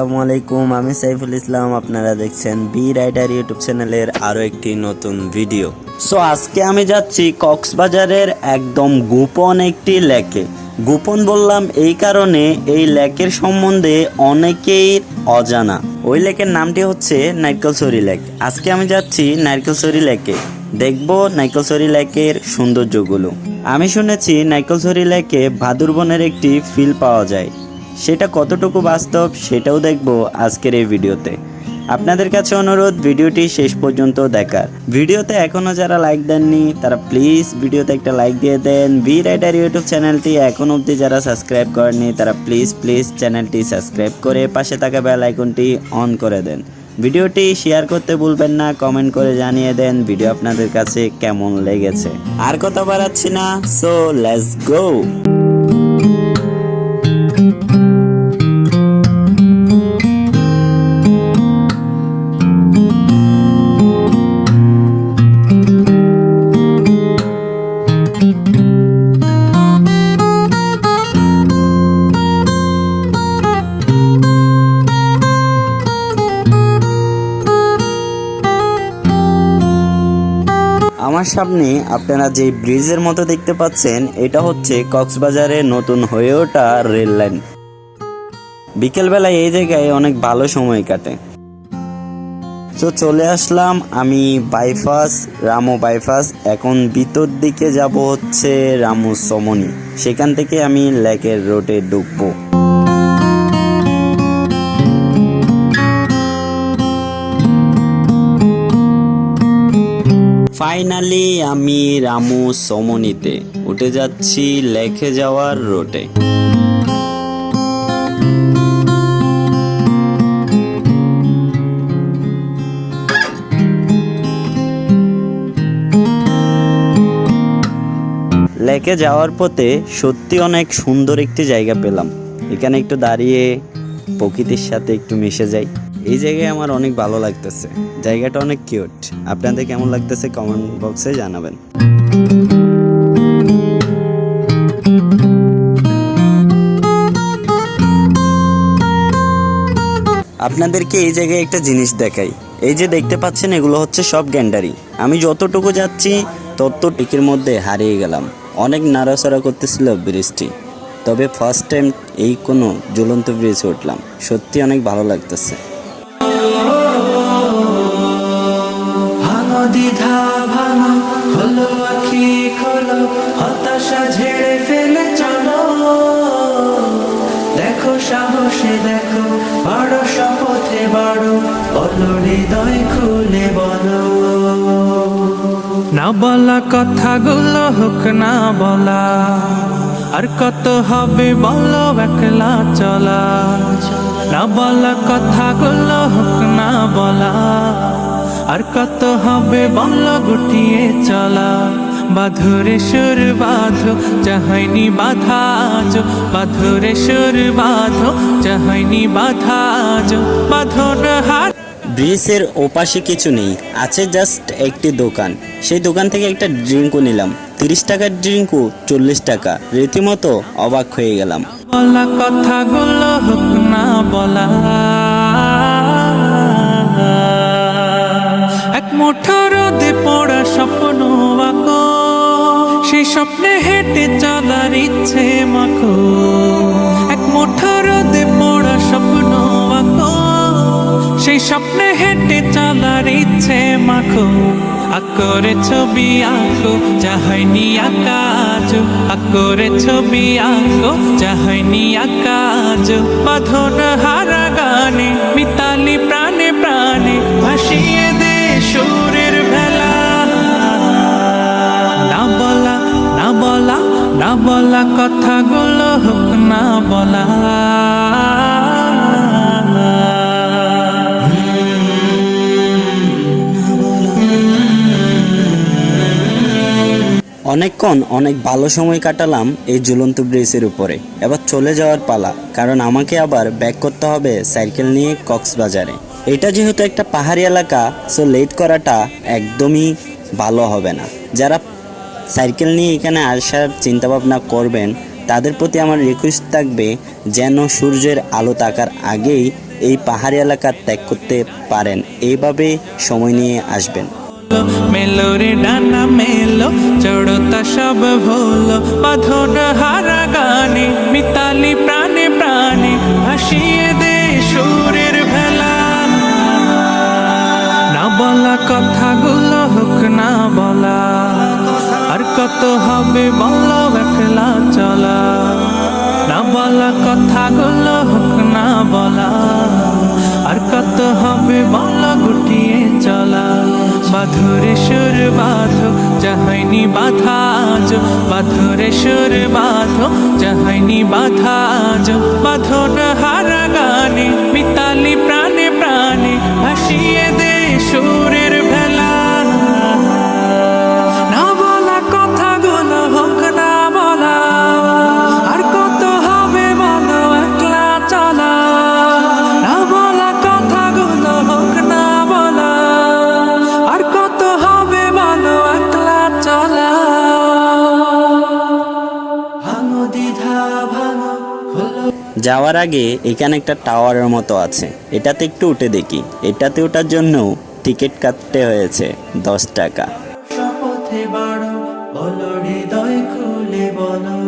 আসসালামু আলাইকুম, আমি সাইফুল ইসলাম। আপনারা দেখছেন বি রাইডার ইউটিউব চ্যানেলের আরও একটি নতুন ভিডিও। সো আজকে আমি যাচ্ছি কক্সবাজারের একদম গোপন একটি লেকে। গোপন বললাম এই কারণে, এই লেকের সম্বন্ধে অনেকেই অজানা। ওই লেকের নামটি হচ্ছে নারকেলছড়ি লেক। আজকে আমি যাচ্ছি নারকেলছড়ি লেকে, দেখবো নারকেলছড়ি লেকের সৌন্দর্যগুলো। আমি শুনেছি নারকেলছড়ি লেকে ভাদুরবনের একটি ফিল পাওয়া যায়, সেটা কতটুকু বাস্তব সেটাও দেখবো আজকের এই ভিডিওতে। আপনাদের কাছে অনুরোধ ভিডিওটি শেষ পর্যন্ত দেখার। ভিডিওতে এখনও যারা লাইক দেননি তারা প্লিজ ভিডিওতে একটা লাইক দিয়ে দেন। বি রাইডার ইউটিউব চ্যানেলটি এখন অবধি যারা সাবস্ক্রাইব করেননি তারা প্লিজ চ্যানেলটি সাবস্ক্রাইব করে পাশে থাকা বেল আইকনটি অন করে দেন। ভিডিওটি শেয়ার করতে ভুলবেন না, কমেন্ট করে জানিয়ে দেন ভিডিও আপনাদের কাছে কেমন লেগেছে। আর কথা বাড়াচ্ছি না, সো লেটস গো। আমার সামনে আপনারা যে ব্রিজের মতো দেখতে পাচ্ছেন, এটা হচ্ছে কক্সবাজারের নতুন হয়ে ওঠা রেল লাইন। বিকেলবেলায় এই জায়গায় অনেক ভালো সময় কাটে। তো চলে আসলাম আমি বাইপাস, রামু বাইপাস। এখন ভিতর দিকে যাব হচ্ছে রামু সমনি, সেখান থেকে আমি লেকের রোডে ঢুকবো। ফাইনালি আমি রামু সমনিতে উঠে যাচ্ছি লেকে যাওয়ার রোডে। লেকে যাওয়ার পথে সত্যি অনেক সুন্দর একটি জায়গা পেলাম। এখানে একটু দাঁড়িয়ে প্রকৃতির সাথে একটু মিশে যাই। এই জায়গায় আমার অনেক ভালো লাগতেছে, জায়গাটা অনেক কিউট। আপনাদের কেমন লাগতেছে কমেন্ট বক্সে জানাবেন। আপনাদেরকে এই জায়গায় একটা জিনিস দেখাই। এই যে দেখতে পাচ্ছেন, এগুলো হচ্ছে সব গ্যান্ডারি। আমি যতটুকু যাচ্ছি ততটুকুর মধ্যে হারিয়ে গেলাম। অনেক নাড়াচাড়া করতেছিল ব্রিজটি, তবে ফার্স্ট টাইম এই কোনো ঝুলন্ত ব্রিজে উঠলাম, সত্যি অনেক ভালো লাগতেছে। দ্বিধা ভাঙো, খোলো আঁখি খোলো, হতাশা ঝেড়ে ফেলে চলো। দেখো সাহসে দেখো, বড় শপথে বড়, বলো হৃদয় খুলে বলো। না বলা কথাগুলো হোক না বলা, আর কত হবে বলো একলা চলা। না বলা কথাগুলো হোক না বলা, আর কত হবে বলো গুটিয়ে চলা। বাঁধরে সুর বাঁধো, চাহনি বাধা যো, বাঁধরে সুর বাঁধো, চাহনি বাধা যো, বাঁধন হাত। ব্রিজের ওপাশে কিছু নেই, আছে জাস্ট একটি দোকান। সেই দোকান থেকে একটা ড্রিঙ্কও নিলাম। 30 টাকার ড্রিঙ্কও 40 টাকা, রীতিমতো অবাক হয়ে গেলাম। বলা কথাগুলো হোক না বলা, এক মুঠো রোদে পড়া স্বপ্ন আঁকো, সেই স্বপ্নে হেঁটে চলার ইচ্ছে মাখো। এক মুঠো রোদে পড়া স্বপ্ন আঁকো, সেই স্বপ্নে হেঁটে চলার ইচ্ছে মাখো। আকরে ছবি আঁকো, যা হয়নি আঁকা আজো, আকরে ছবি আঁকো, যা হয়নি আঁকা আজো। বাঁধন হারা গানে, মিতালি প্রাণে প্রাণে, ভাসিয়ে দে সুরের ভেলা। না বলা না বলা না বলা কথাগুলো হোক না বলা। অনেকক্ষণ অনেক ভালো সময় কাটালাম এই ঝুলন্ত ব্রিজের উপরে। এবার চলে যাওয়ার পালা, কারণ আমাকে আবার ব্যাক করতে হবে সাইকেল নিয়ে কক্সবাজারে। এটা যেহেতু একটা পাহাড়ি এলাকা, সো লেট করাটা একদমই ভালো হবে না। যারা সাইকেল নিয়ে এখানে আসার চিন্তাভাবনা করবেন তাদের প্রতি আমার রিকোয়েস্ট থাকবে যেন সূর্যের আলো থাকার আগেই এই পাহাড়ি এলাকা ত্যাগ করতে পারেন, এইভাবে সময় নিয়ে আসবেন। মেলো রে ডানা মেলো, জড়তা সব ভুলো, বাঁধন হারা গানে মিতালি প্রাণে প্রাণে ভাসিয়ে দে সুরের ভেলা। না বলা কথাগুলো হোক না বলা, আর কত হবে বলো একলা চলা। না বলা কথাগুলো হোক না বলা, আর কত হবে বলো গুটিয়ে চলা। বাঁধরে সুর বাঁধো যাহাইনি বাধা আজ, বাঁধরে সুর বাঁধো যাহাইনি বাধা আজ। বাঁধন হারা গানে মিতালি প্রাণে প্রাণে ভাসিয়ে দে সুরের ভেলা। না বলা কথাগুলো হোক না বলা, আর কত হবে বলো একলা চলা। না বলা কথাগুলো হোক না বলা, আর কত হবে বলো একলা চলা। ভাঙো দ্বিধা ভাঙো খোলো। যাওয়ার আগে এখানে একটা টাওয়ারের মতো আছে, এটাতে একটু উঠে দেখি। এটাতে ওঠার জন্য টিকিট কাটতে হয়েছে 10 টাকা। শপথে বাড়ো বলো